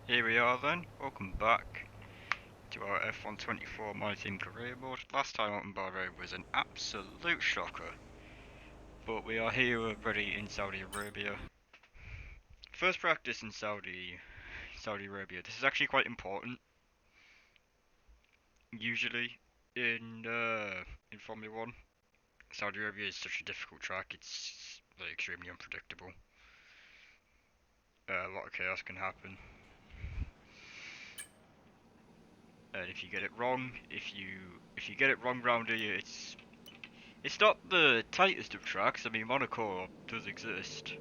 Here we are then, welcome back to our F124 My Team Career Mode. Last time out in Bahrain was an absolute shocker, but we are here already in Saudi Arabia. First practice in Saudi Arabia. This is actually quite important. Usually in Formula 1, Saudi Arabia is such a difficult track, it's like extremely unpredictable. A lot of chaos can happen. And if you get it wrong, if you get it wrong round here, it's not the tightest of tracks. I mean, Monaco does exist,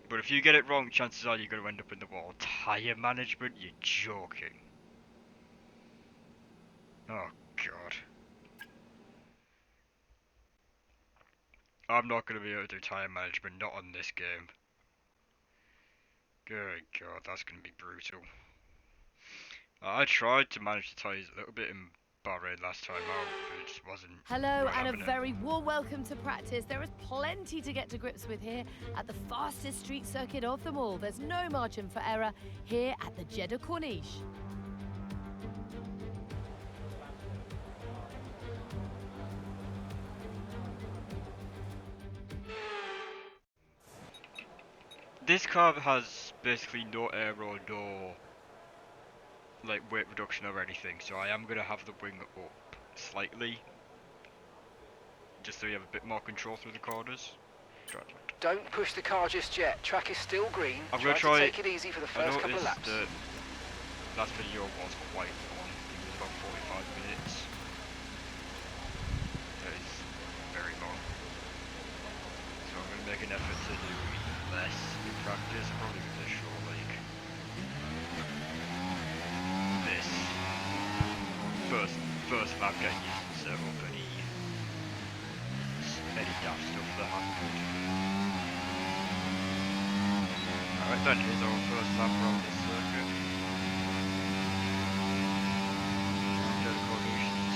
but if you get it wrong, chances are you're going to end up in the wall. Tyre management? You're joking. Oh god, I'm not going to be able to do tyre management. Not on this game. Good god, that's going to be brutal. I tried to manage the tyres a little bit in Bahrain last time out, but it just wasn't. Hello Not and a having it. very warm welcome to practice. There is plenty to get to grips with here at the fastest street circuit of them all. There's no margin for error here at the Jeddah Corniche. This car has basically no aero, no like weight reduction or anything, so I am going to have the wing up slightly, just so you have a bit more control through the corners. Don't push the car just yet. Track is still green. I'm going to try. Take it easy for the first couple of laps. The last video was quite long. It was about 45 minutes. That is very long. So I'm going to make an effort to do less in practice. I'm probably going to show like this first lap, getting used to set up any daft stuff that happened. Alright then, here's our first lap around this circuit.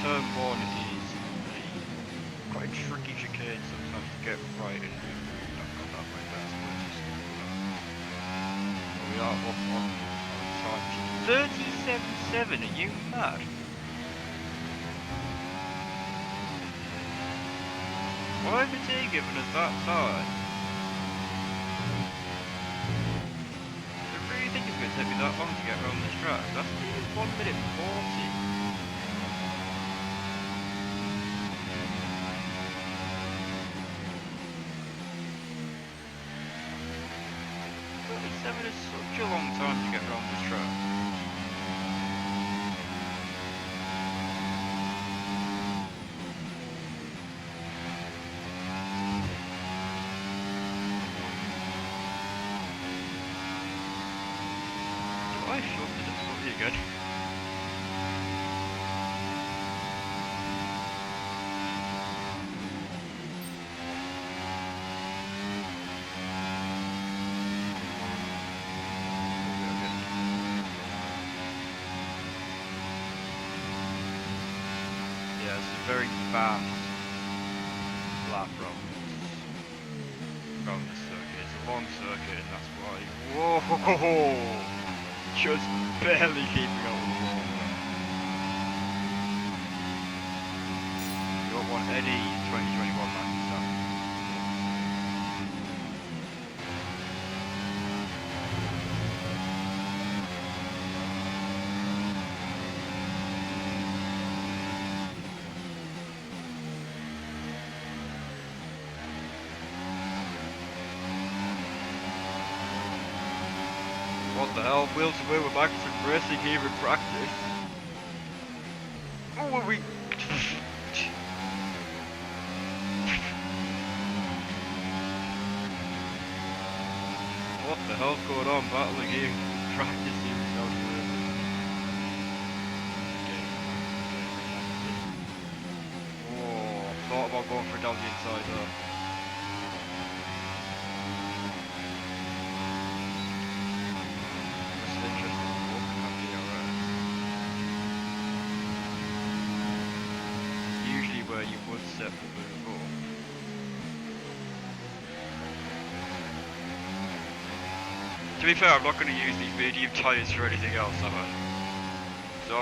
Turn 1 is a quite tricky chicane sometimes to get right and not that way fast, but just we are up on time. 37.7, are you mad? Why have they given us that time? I really think it's going to take me that long to get around this track. That's 1 minute 40. Seven is such a long time to get around this track. Do I shove the difficulty again? Yeah, it's a very fast lap around the circuit. It's a long circuit and that's why. Whoa! Just barely keeping up with the wall. You don't want any 2021 man stuff. What the hell? Wheel to wheel, we're back to racing here in practice. Oh, are we? What the hell's going on? Battling here in practice here in Saudi Arabia. Oh, thought about going for down the inside there. Where you would set the move up. To be fair, I'm not going to use these medium tyres for anything else, am I? So I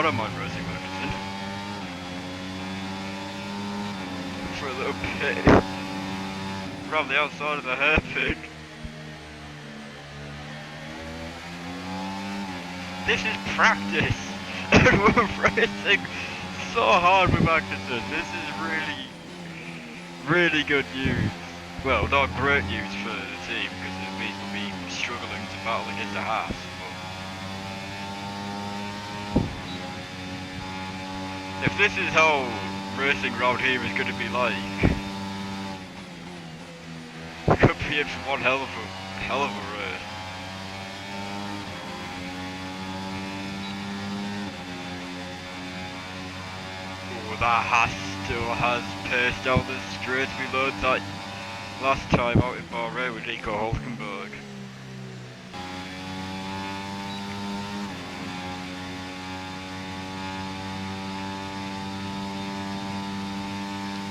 don't mind racing Wilkinson for a little bit around the outside of the hairpin. This is practice, and we're racing so hard with Magnussen. This is really good news. Well, not great news for the team because it means we'll be struggling to battle against the Haas. But if this is how racing round here is going to be like, we could be in for one hell of a race. Oh, that Haas still has pace down the straight. We learned that last time out in Bahrain with Nico Hulkenberg.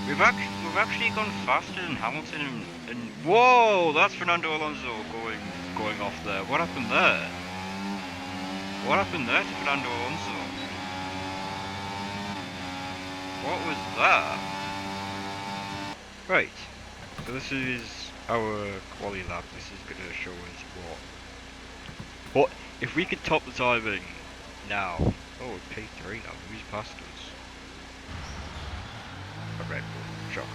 We've actually gone faster than Hamilton and whoa, that's Fernando Alonso going off there. What happened there? What happened there to Fernando Alonso? What was that? Right. So this is our quali lap. This is going to show us what if we could top the timing now. Oh, it's P3 now. Who's past us? A Red Bull. Shocker.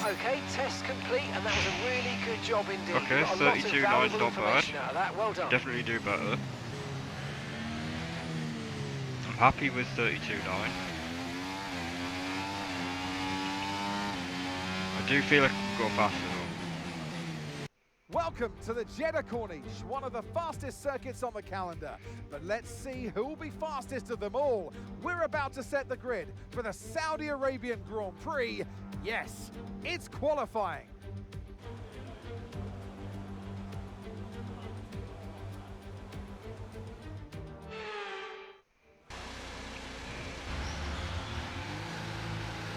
Okay, test complete, and that was a really good job indeed. Okay, You got a lot of 32.9 is valuable not bad. information out of that. Well done. Definitely do better. I'm happy with 32.9. I do feel I can go faster though. Welcome to the Jeddah Corniche, one of the fastest circuits on the calendar. But let's see who will be fastest of them all. We're about to set the grid for the Saudi Arabian Grand Prix. Yes, it's qualifying.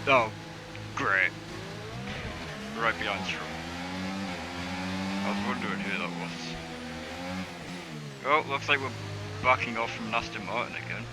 Oh, great. Right behind Stroll. I was wondering who that was. Oh, looks like we're backing off from Aston Martin again.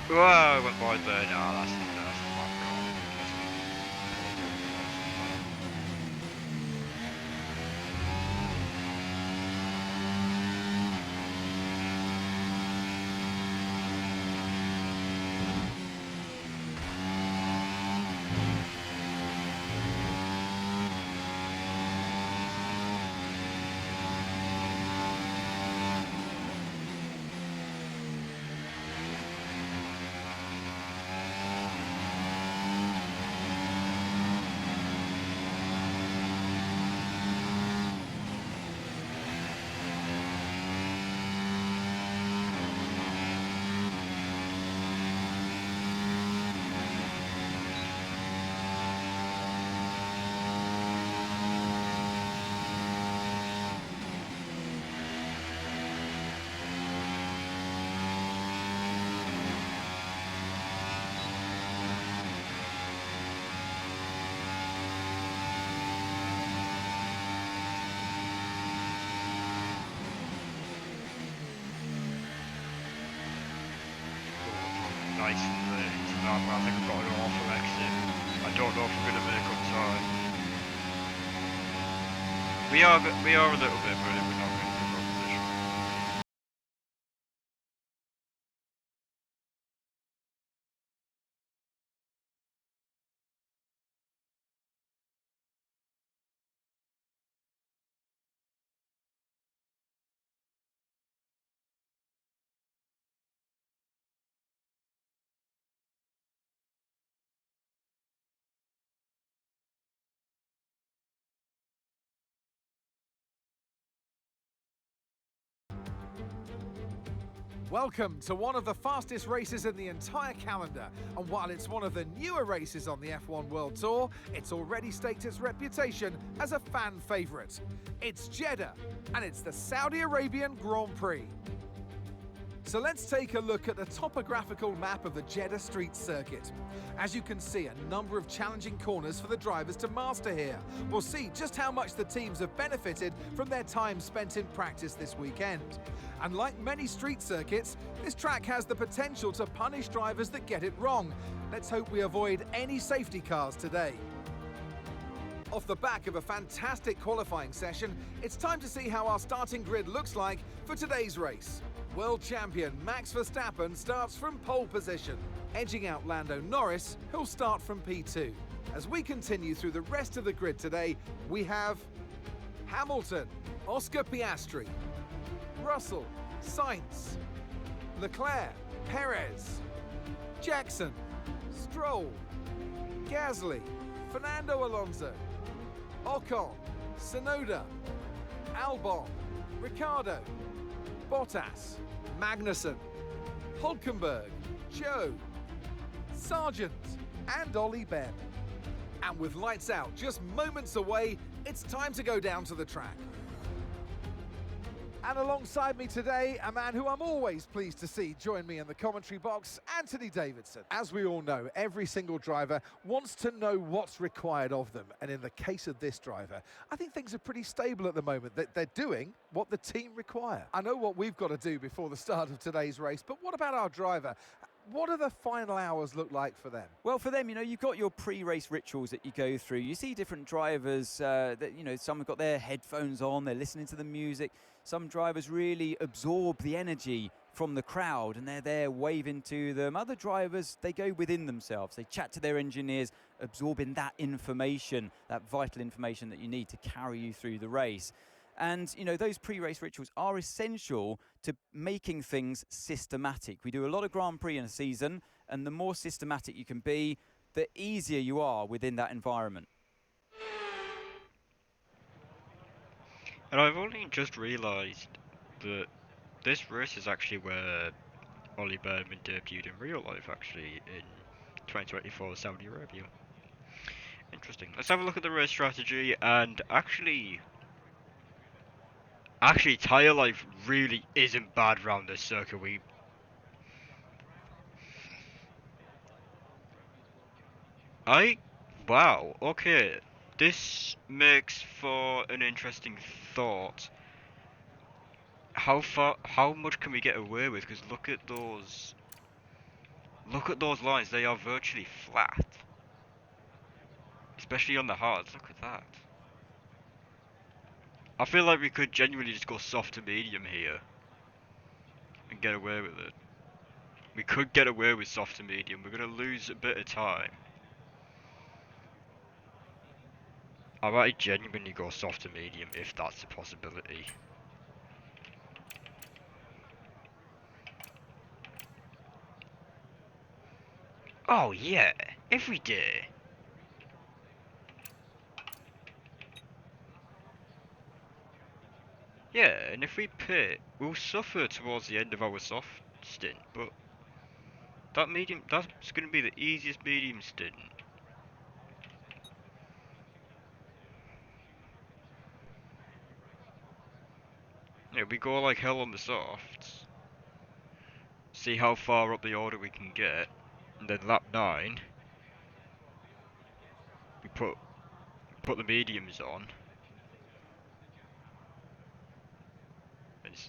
Whoa, I went wide there. No, that's my fault. nice and late into that, but I think I've got an awful exit. I don't know if we're going to make up time. We are a little bit, but we're not going to pole position. Welcome to one of the fastest races in the entire calendar, and while it's one of the newer races on the F1 World Tour, it's already staked its reputation as a fan favourite. It's Jeddah, and it's the Saudi Arabian Grand Prix. So let's take a look at the topographical map of the Jeddah street circuit. As you can see, a number of challenging corners for the drivers to master here. We'll see just how much the teams have benefited from their time spent in practice this weekend. And like many street circuits, this track has the potential to punish drivers that get it wrong. Let's hope we avoid any safety cars today. Off the back of a fantastic qualifying session, it's time to see how our starting grid looks like for today's race. World champion Max Verstappen starts from pole position, edging out Lando Norris, who'll start from P2. As we continue through the rest of the grid today, we have Hamilton, Oscar Piastri, Russell, Sainz, Leclerc, Perez, Jackson, Stroll, Gasly, Fernando Alonso, Ocon, Tsunoda, Albon, Ricciardo, Bottas, Magnussen, Hulkenberg, Joe, Sargent, and Ollie Ben. And with lights out just moments away, it's time to go down to the track. And alongside me today, a man who I'm always pleased to see join me in the commentary box, Anthony Davidson. As we all know, every single driver wants to know what's required of them. And in the case of this driver, I think things are pretty stable at the moment. That they're doing what the team require. I know what we've got to do before the start of today's race, but what about our driver? What do the final hours look like for them? Well, for them, you've got your pre-race rituals that you go through. You see different drivers that, some have got their headphones on, they're listening to the music. Some drivers really absorb the energy from the crowd and they're there waving to them. Other drivers, they go within themselves. They chat to their engineers, absorbing that information, that vital information that you need to carry you through the race. And, those pre-race rituals are essential to making things systematic. We do a lot of Grand Prix in a season, and the more systematic you can be, the easier you are within that environment. And I've only just realised that this race is actually where Ollie Berman debuted in real life, actually, in 2024 Saudi Arabia. Interesting. Let's have a look at the race strategy, and actually tyre life really isn't bad around this circuit. Wow, okay. This makes for an interesting thought. How much can we get away with? Because look at those lines, they are virtually flat. Especially on the hards, look at that. I feel like we could genuinely just go soft to medium here and get away with it. We could get away with soft to medium. We're going to lose a bit of time. I might genuinely go soft to medium if that's a possibility. Oh yeah, every day. Yeah, and if we pit, we'll suffer towards the end of our soft stint, but that's going to be the easiest medium stint. Yeah, we go like hell on the softs, see how far up the order we can get, and then lap 9, we put the mediums on,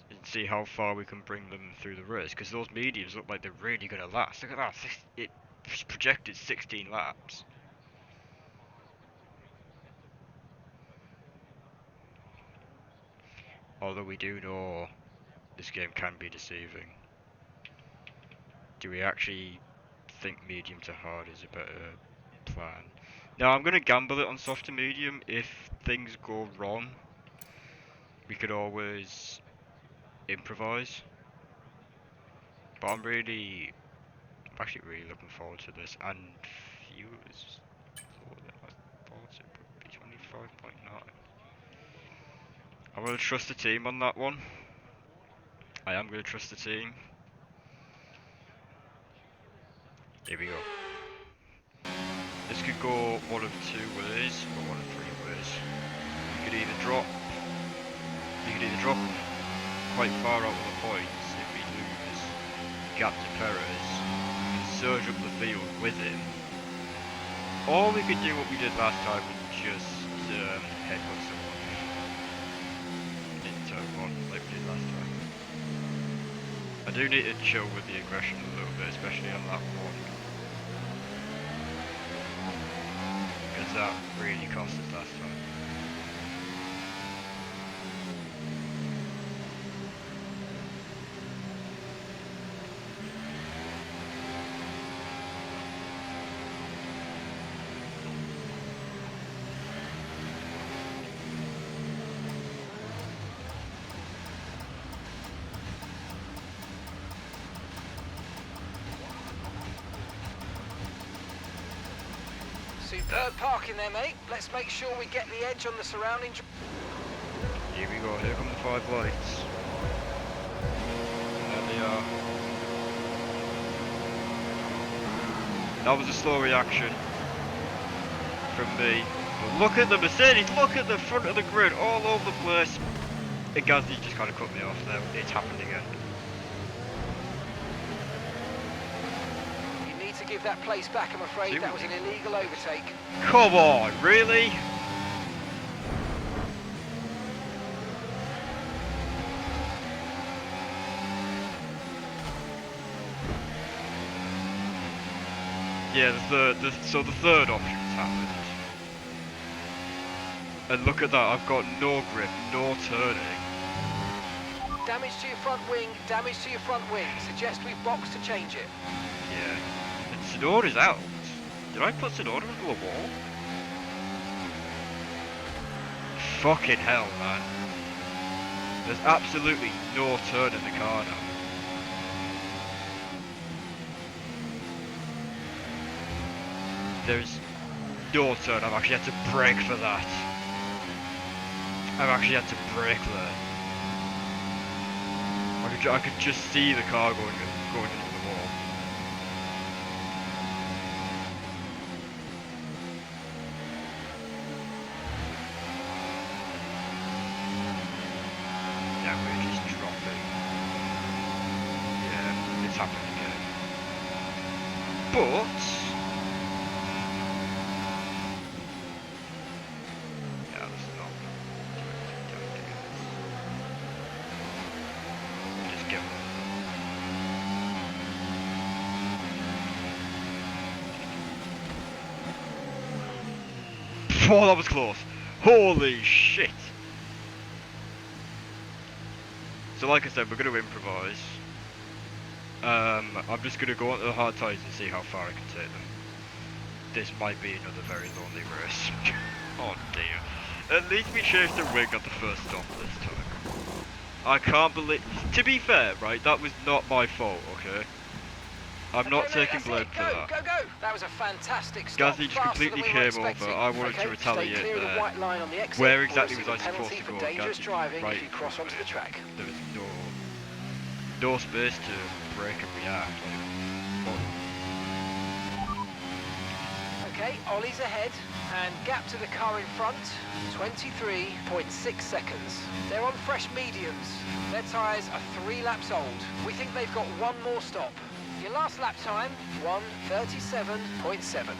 and see how far we can bring them through the race, because those mediums look like they're really going to last. Look at that, it's projected 16 laps. Although we do know this game can be deceiving. Do we actually think medium to hard is a better plan? Now I'm going to gamble it on soft to medium. If things go wrong, we could always improvise. But I'm actually really looking forward to this, and viewers lower than I thought it would be, 25.9. I'm going to trust the team on that one. I am going to trust the team. Here we go. This could go one of two ways, or one of three ways. You could either drop quite far out of the points if we lose gap to Perez, and surge up the field with him. Or we could do what we did last time and just headbutt someone in turn one, like we did last time. I do need to chill with the aggression a little bit, especially on lap one. Because that really cost us last time. Superb parking there, mate. Let's make sure we get the edge on the surrounding... Here we go, here come the 5 lights. And there they are. That was a slow reaction from me. But look at the Mercedes, look at the front of the grid, all over the place. And Gasly just kind of cut me off there, it's happened again. To give that place back, I'm afraid. That was an illegal overtake. Come on, really? Yeah, so the third option's happened. And look at that, I've got no grip, no turning. Damage to your front wing, damage to your front wing. Suggest we box to change it. Yeah. Sonoda's out. Did I put Sonoda into a wall? Fucking hell, man. There's absolutely no turn in the car now. There's no turn. I've actually had to brake for that. I've actually had to brake there. I could just see the car going into the wall. Happened again. But yeah, this is not just give them. Oh, that was close. Holy shit. So like I said, we're going to improvise. I'm just going to go onto the hard tyres and see how far I can take them. This might be another very lonely race. Oh dear. At least we chased the wing at the first stop this time. I can't believe... To be fair, right, that was not my fault, okay? I'm not taking blame for that. Go! That was a fantastic stop. Gasly just completely came over. I wanted to retaliate there. Where exactly was I supposed to go? Gasly right in front of me. There was no space to brake and react. Okay, Ollie's ahead, and gap to the car in front, 23.6 seconds. They're on fresh mediums. Their tyres are 3 laps old. We think they've got one more stop. Your last lap time, 1:37.7.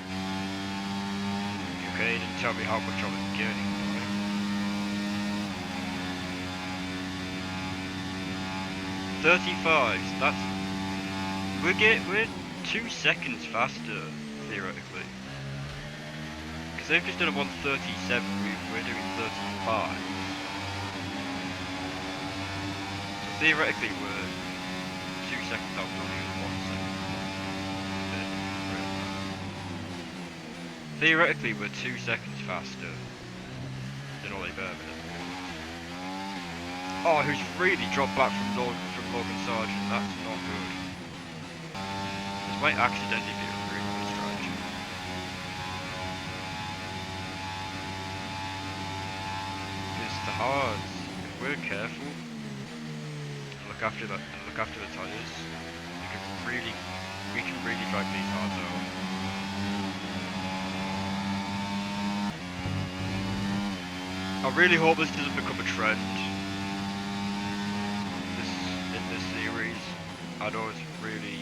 Okay, didn't tell me how much I was getting. 35. So that's we're 2 seconds faster theoretically. Because they've just done a 137. We're doing 35. So theoretically we're 2 seconds out. Not even 1 second. Theoretically we're 2 seconds faster than Ollie Berman. Oh, who's really dropped back from Logan Sargent. That's not good. This might accidentally be a really good strategy. Because the hards, if we're careful and look after the tyres, we can really drag these hards out. I really hope this doesn't become a trend. In this series, I know it's really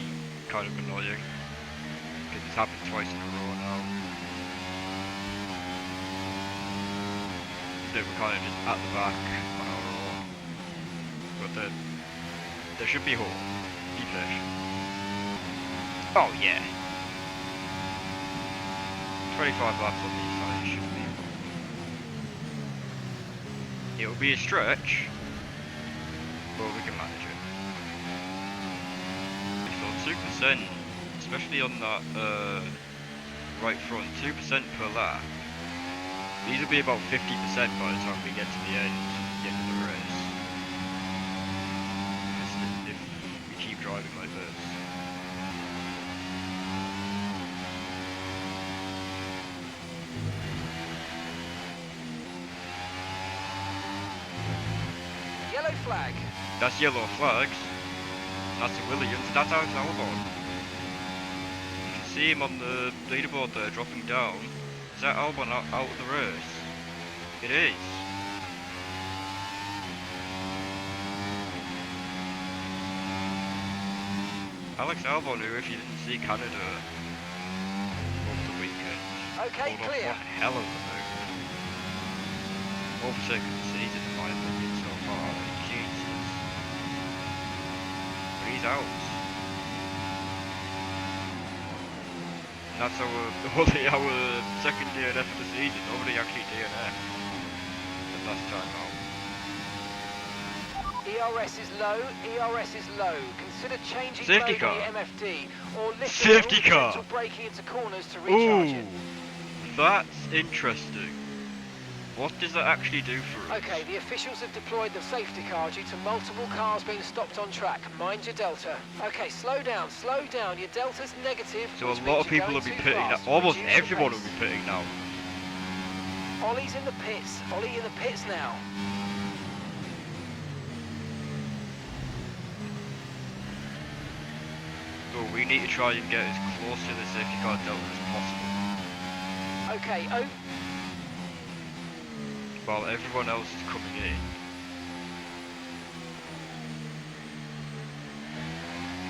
kind of annoying because it's happened twice in a row now. That we're kind of just at the back on our own, but then there should be hope. Be patient. Oh yeah, 25 laps on these sides should be. It'll be a stretch, but we can manage it. So 2%, especially on that right front, 2% per lap. These will be about 50% by the time we get to the end of the race. If we keep driving like this. Yellow flag. That's yellow flags. That's the Williams. That's Alex Albon. You can see him on the leaderboard there, dropping down. Is that Albon out of the race? It is. Alex Albon, who, if you didn't see Canada over the weekend, Okay, pulled off clear. one hell of a move. Overtaken the season, in my opinion, so far. Jesus. But he's out. And that's our second DNF of the season. Nobody actually DNF the last time out. ERS is low, ERS is low. Consider changing Safety mode on car. your MFD or lift Safety car. gentle braking into corners to recharge Ooh, it. that's interesting. What does that actually do for us? Okay, the officials have deployed the safety car due to multiple cars being stopped on track. Mind your delta. Okay, slow down, slow down. Your delta's negative. So a which lot means of people you're will be going too pitting now. fast. Almost Reduce the everyone will pace. be pitting now. Ollie's in the pits. Ollie in the pits now. So we need to try and get as close to the safety car delta as possible. Okay, oh, While everyone else is coming in.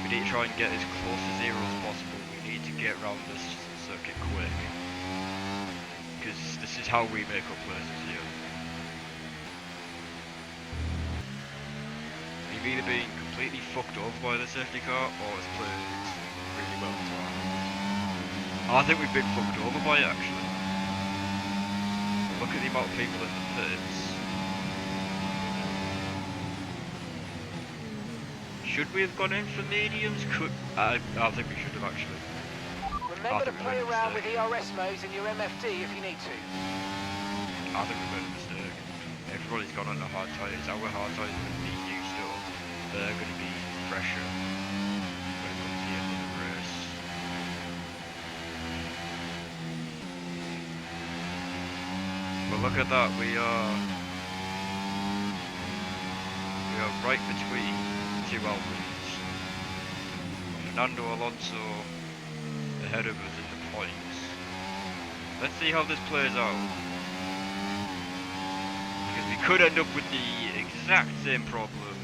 We need to try and get as close to zero as possible. We need to get around this circuit quick. Because this is how we make up places here. We've either been completely fucked over by the safety car or it's played really well to our hands. I think we've been fucked over by it actually. Look at the amount of people in the pits. Should we have gone in for mediums? I think we should have actually. remember to think we play made a around with mistake. ERS modes in your MFD if you need to. I think we made a mistake. Everybody's gone on the hard tyres. Our hard tyres are going to be used up. They're going to be fresher when it comes to the end of the race. But look at that, we are right between two Alpines. Fernando Alonso ahead of us in the points. Let's see how this plays out. Because we could end up with the exact same problem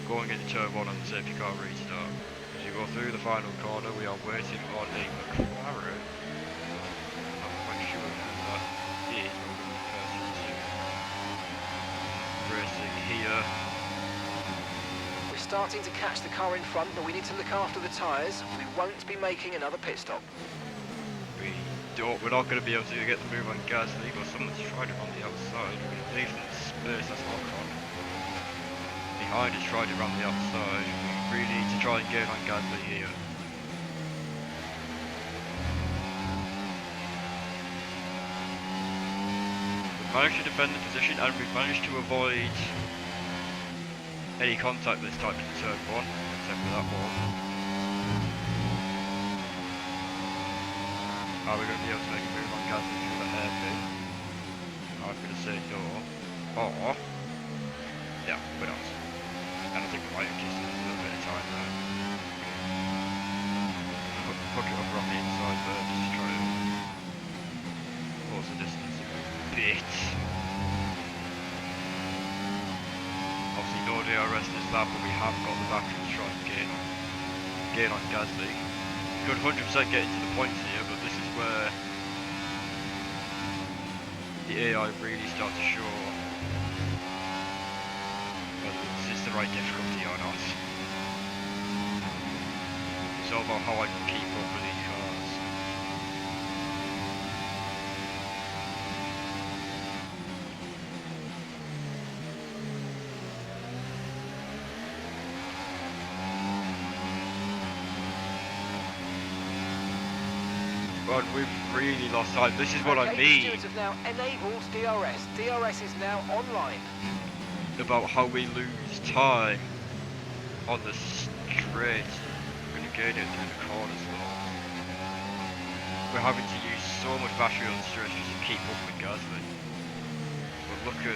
going into turn 1 on the safety car restart. As you go through the final corner, we are waiting on a McLaren. I'm not quite sure who that is, or the person racing here. We're starting to catch the car in front, but we need to look after the tyres. We won't be making another pit stop. We're not going to be able to get the move on Gasly, but someone's tried it on the outside. We're going to leave them in space, that's Ocon. Behind has tried it around the outside. We really need to try and get on Gasly here. We've managed to defend the position and we've managed to avoid any contact this time in turn 1, except for that one. Are we going to be able to make a move on Gasly through the hairpin? I'm going to say no. Or, yeah, we're not. And I think we might have just a little bit of time there. Hook it up around the inside there, just to try to close the distance a bit. Obviously no DRS this lap, but we have got the battery to try and gain on Gasly. Could 100% get into the points here, but this is where the AI really start to show whether this is the right difficulty or not. It's all about how I can keep up with these cars. But we've really lost time. This is what I mean. Stewards have now enabled DRS. DRS is now online. About how we lose time on the straight. We're going to gain it through the corners though. We're having to use so much battery on the straight just to keep up with Gasly. But look at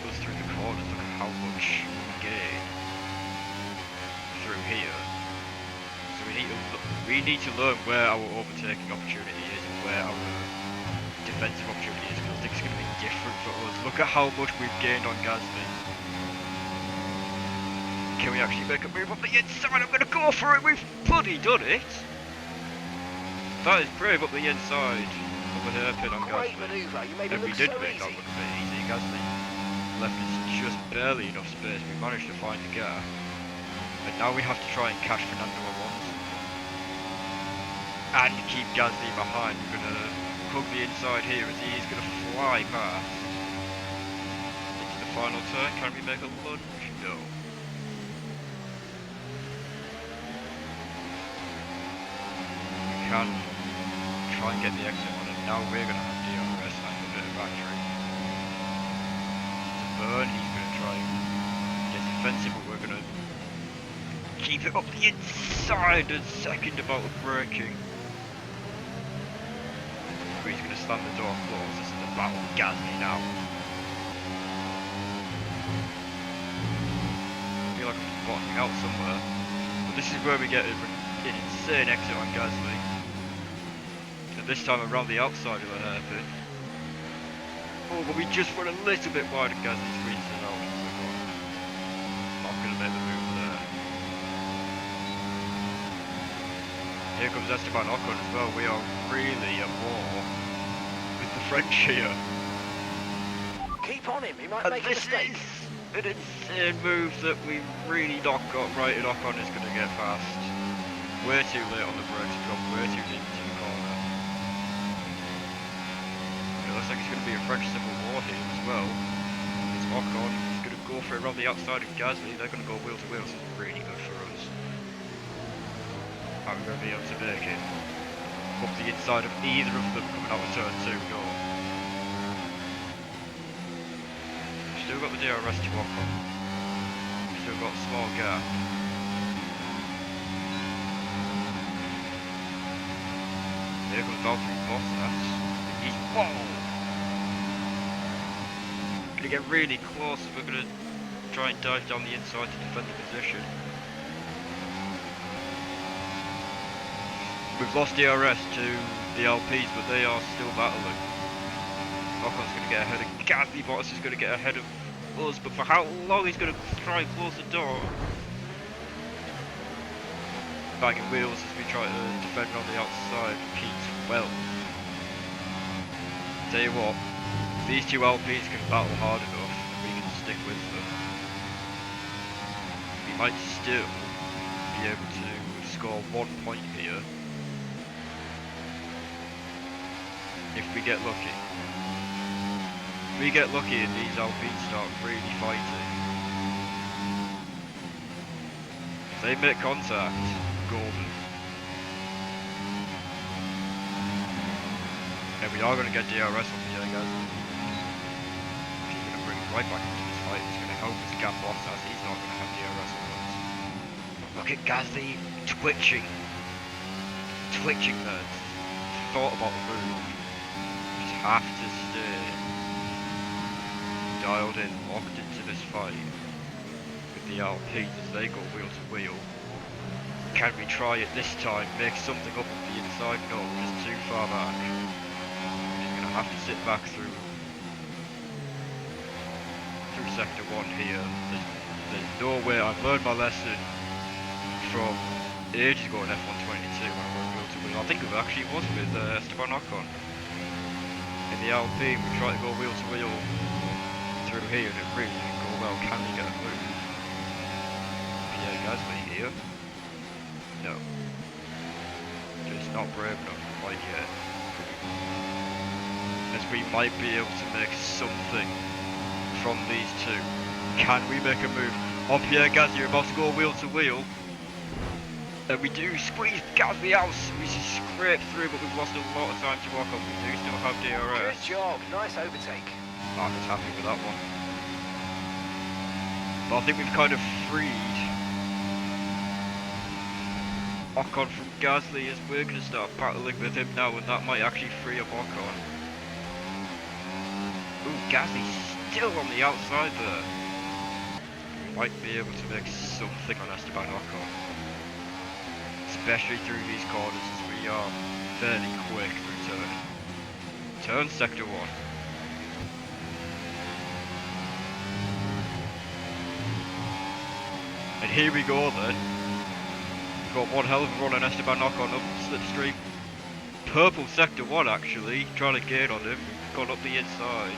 us through the corners. Look at how much we gain through here. So we need to learn where our overtaking opportunity is and where our defensive opportunity is, because I think it's going to be different for us. Look at how much we've gained on Gasly. Can we actually make a move up the inside? I'm going to go for it. We've bloody done it. That is brave up the inside of the hairpin on Great Gasly. manoeuvre. You made it And we look did so make that easy. look a bit easy. Gasly left us just barely enough space. We managed to find the gap. And now we have to try and catch Fernando Alonso. And keep Gasly behind. We're going to hug the inside here as he is going to fly past. Into the final turn. Can we make a lunge? No. We can try and get the exit on it. Now we're going to have DRS and a bit of battery. To burn, he's going to try and get defensive, but we're going to keep it up the inside and second about the braking. He's going to slam the door closed. This is the battle of Gasly now. I feel like I'm bottoming out somewhere. But this is where we get an insane exit on Gasly. And this time around the outside of the hairpin. Oh, but we just run a little bit wide of Gasly, squeezes it out. Not going to make the move there. Here comes Esteban Ocon as well. We are really at war with the French here. Keep on him. He might And make a this mistake. is an insane move that we really not got right, and Ocon is going to get past. Way too late on the brakes, we've gone way too deep into the corner. It looks like it's going to be a French civil war here as well. It's Ocon, he's going to go for it around the outside of Gasly. They're going to go wheel to wheel, so it's really good for us. Are we going to be able to make it up the inside of either of them coming out of turn 2? No. We've still got the DRS to Ocon. We've still got a small gap. Here comes Valtteri Bottas. He's whoa! Gonna get really close. We're gonna try and dive down the inside to defend the position. We've lost DRS to the Alpines, but they are still battling. Ocon's going to get ahead of Gasly. Bottas is going to get ahead of us, but for how long he's going to try and close the door? Bagging wheels as we try to defend on the outside. P12. Tell you what, these two Alpines can battle hard enough, and we can stick with them. We we might still be able to score 1 point here if we get lucky. If we get lucky and these Alpines start really fighting, if they make contact, golden. And we are going to get DRS on here, guys. He's going to bring it right back into this fight. He's going to help us gap off as he's not going to have DRS on us. Look at Gasly twitching. Twitching there. Thought about the move. Just have to stay dialed in, locked into this fight with the Alpines as they go wheel to wheel. Can we try it this time? Make something up on the inside? No, it's too far back. Have to sit back through sector 1 here. There's no way. I've learned my lesson from ages ago in F122 when I went wheel to wheel. I think it actually was with Esteban Ocon in the Alpine. We tried to go wheel to wheel through here and it really didn't go well. Can we get a move? Pierre Gasly here? No. Just not brave enough quite yet. As we might be able to make something from these two. Can we make a move on Pierre Gasly? You're about to go wheel to wheel. And we do squeeze Gasly out. We scrape through, but we've lost a lot of time to walk on. We do still have DRS. Good job, nice overtake. Marcus happy with that one. But I think we've kind of freed Ocon from Gasly as we're going to start battling with him now, and that might actually free up Ocon. Ooh, Gasly's still on the outside there. We might be able to make something on Esteban Ocon. Especially through these corners as we are fairly quick through turn sector 1. And here we go then. Got one hell of a run on Esteban Ocon up slipstream. Purple sector 1 actually, trying to gain on him. Gone up the inside.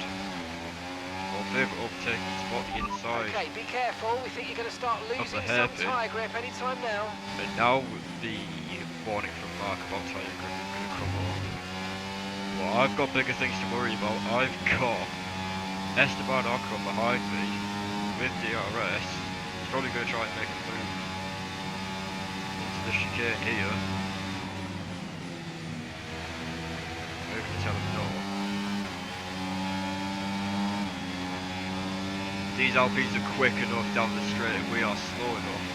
Our favourite overtake spot the inside. Okay, be careful. We think you're going to start losing some tyre grip anytime now. And now the warning from Mark about tyre grip is going to come on. Well, I've got bigger things to worry about. I've got Esteban Ocon behind me with DRS. He's probably going to try and make a move into the chicane here. Maybe to tell him no. These Alpines are quick enough down the straight and we are slow enough.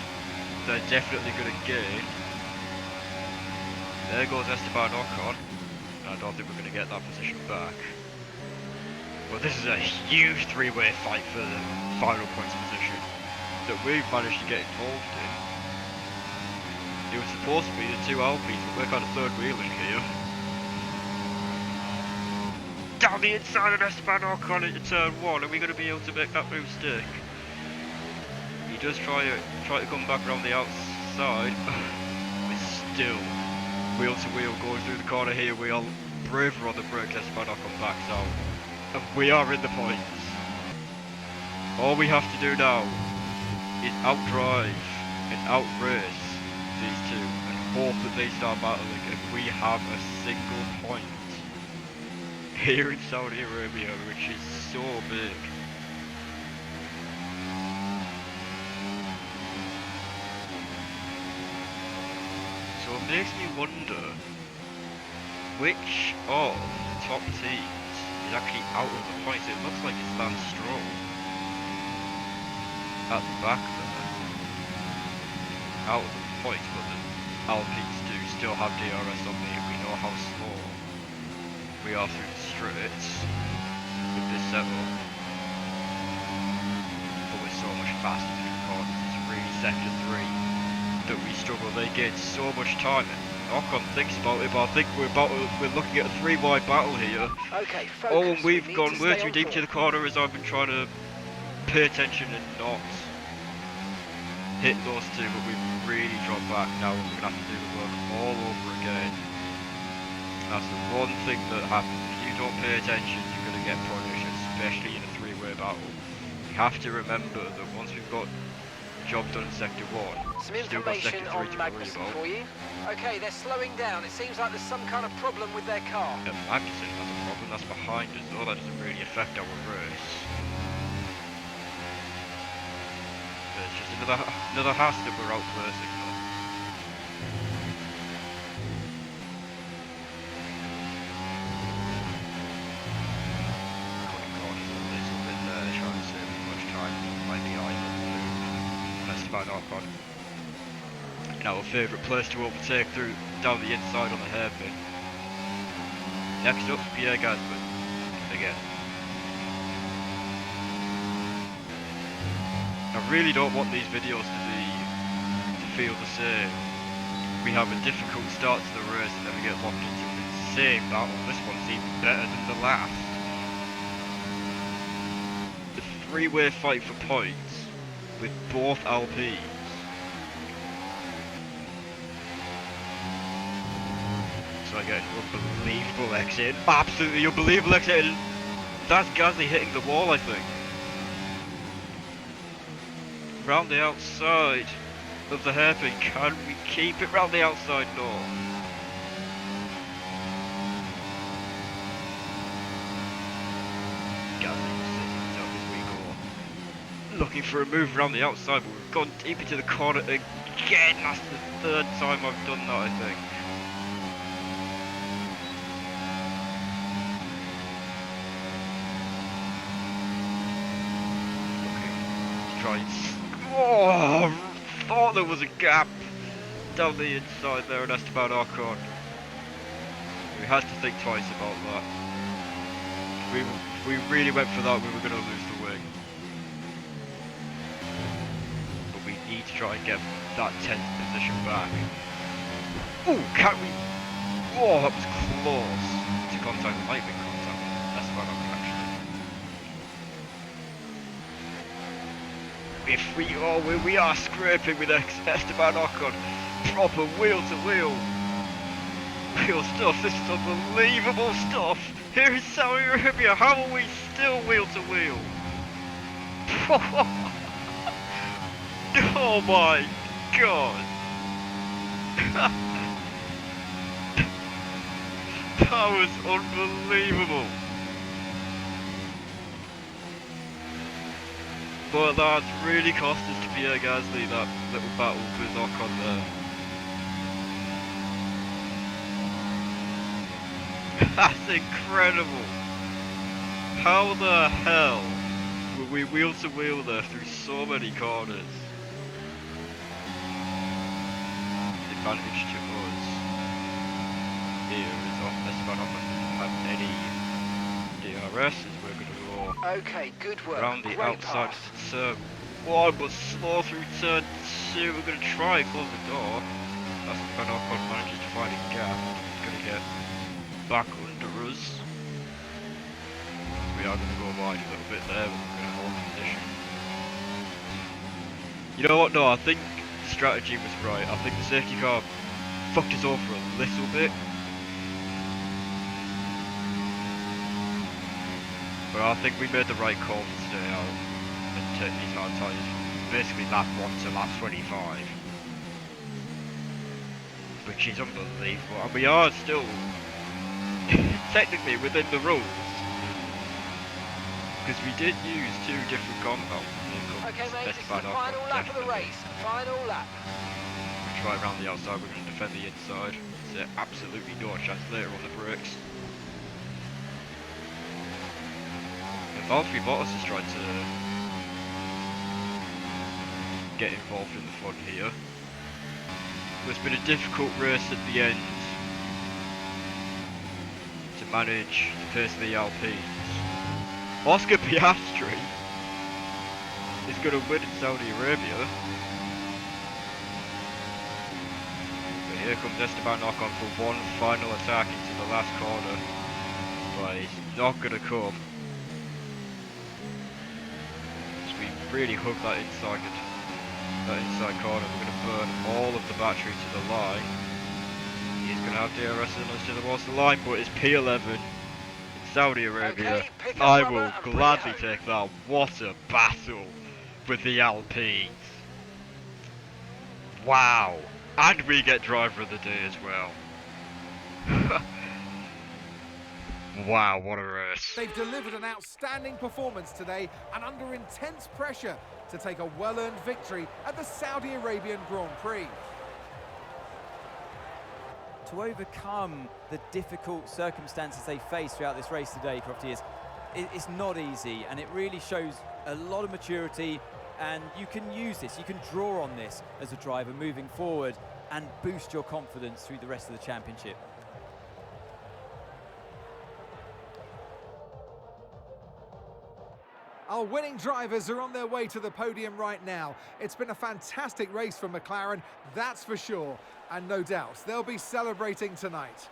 They're definitely going to gain. There goes Esteban Ocon. I don't think we're going to get that position back. Well, this is a huge three-way fight for the final points position that we've managed to get involved in. It was supposed to be the two Alpines, but we're kind of third wheeling here. Down the inside of Esteban Ocon into turn 1, are we going to be able to make that move stick? He does try to come back around the outside. We're still wheel to wheel going through the corner here. We are braver on the brakes. Esteban Ocon backs out. And we are in the points. All we have to do now is outdrive and outrace these two and hope that they start battling and we have a single point here in Saudi Arabia, which is so big. So it makes me wonder which of the top teams is actually out of the points. It looks like it's Lance Stroll at the back there, out of the points, but the Alpines do still have DRS on me. We know how slow we are through the straights with this setup, but we're so much faster through the corners. It's really sector 3 that we struggle. They gain so much time. Ocon thinks about it, but I think we're looking at a 3-wide battle here. Okay, focus. Oh, and we've gone way too deep to the corner as I've been trying to pay attention and not hit those two, but we've really dropped back now. We're going to have to do the work all over again. That's the one thing that happens. If you don't pay attention, you're going to get punished, especially in a 3-way battle. You have to remember that once we've got job done in sector 1. Some Still got information sector 3 on to worry Magnussen about. for you. Okay, they're slowing down. It seems like there's some kind of problem with their car. Magnussen has a problem, that's behind us though, that doesn't really affect our race. There's just another Haas that we're outversing though. Cutting corners a little bit there, trying to save as much time as might be either. That's about Ocon. You know, our favourite place to overtake through down the inside on the hairpin. Next up, Pierre Gasly. Again. I really don't want these videos to feel the same. We have a difficult start to the race and then we get locked into an insane battle. This one's even better than the last. The three-way fight for points with both Alpines. So I get an unbelievable exit. Absolutely unbelievable exit. That's Gasly hitting the wall, I think. Round the outside of the hairpin. Can we keep it round the outside? No. Gasly was sitting up as we go. Looking for a move around the outside, but we've gone deep into the corner again. That's the third time I've done that, I think. Oh, thought there was a gap down the inside there and Esteban Ocon. We had to think twice about that. If we really went for that, we were going to lose the wing. But we need to try and get that 10th position back. Oh, can we? Oh, that was close to contact. It might have been contact. Esteban Ocon actually. If we are scraping with Esteban Ocon, proper wheel to wheel stuff. This is unbelievable stuff. Here in Saudi Arabia, how are we still wheel to wheel? Oh my god! That was unbelievable. But that's really cost us to Pierre Gasly, that little battle with Ocon there. That's incredible! How the hell were we wheel to wheel there through so many corners? The advantage to us here is Esteban Ocon doesn't have any DRS as we're going to go Okay, good work. around the Great outside pass. of turn 1, but slow through turn 2. We're going to try and close the door. Esteban Ocon manages to find a gap. He's going to get back under us. We are going to go wide a little bit there, but we're going to hold position. You know what? No, I think the strategy was right. I think the safety car fucked us over a little bit. But I think we made the right call to stay out and take these hard tyres from basically lap 1 to lap 25. Which is unbelievable. And we are still technically within the rules. Because we did use 2 different compound vehicles. Okay, mate, this is the Esteban Ocon, final lap of the definitely. race. Final lap. We try around the outside, we're going to defend the inside. There's absolutely no chance later on the brakes. Valtteri Bottas has tried to get involved in the fun here. It's been a difficult race at the end to manage the pace of the Alpines. Oscar Piastri is going to win in Saudi Arabia. But here comes Esteban Ocon for one final attack into the last corner. But he's not going to come. Really hug that inside corner. We're going to burn all of the battery to the line. He's going to have DRS in us to the most the line, but it's P11 in Saudi Arabia. Okay, pick up I rubber will and bring it gladly home. take that. What a battle with the Alpines. Wow. And we get driver of the day as well. Wow, what a race. They've delivered an outstanding performance today and under intense pressure to take a well-earned victory at the Saudi Arabian Grand Prix. To overcome the difficult circumstances they face throughout this race today, Profiteers, it's not easy, and it really shows a lot of maturity, and you can use this, you can draw on this as a driver moving forward and boost your confidence through the rest of the championship. Our winning drivers are on their way to the podium right now. It's been a fantastic race for McLaren, that's for sure. And no doubt, they'll be celebrating tonight.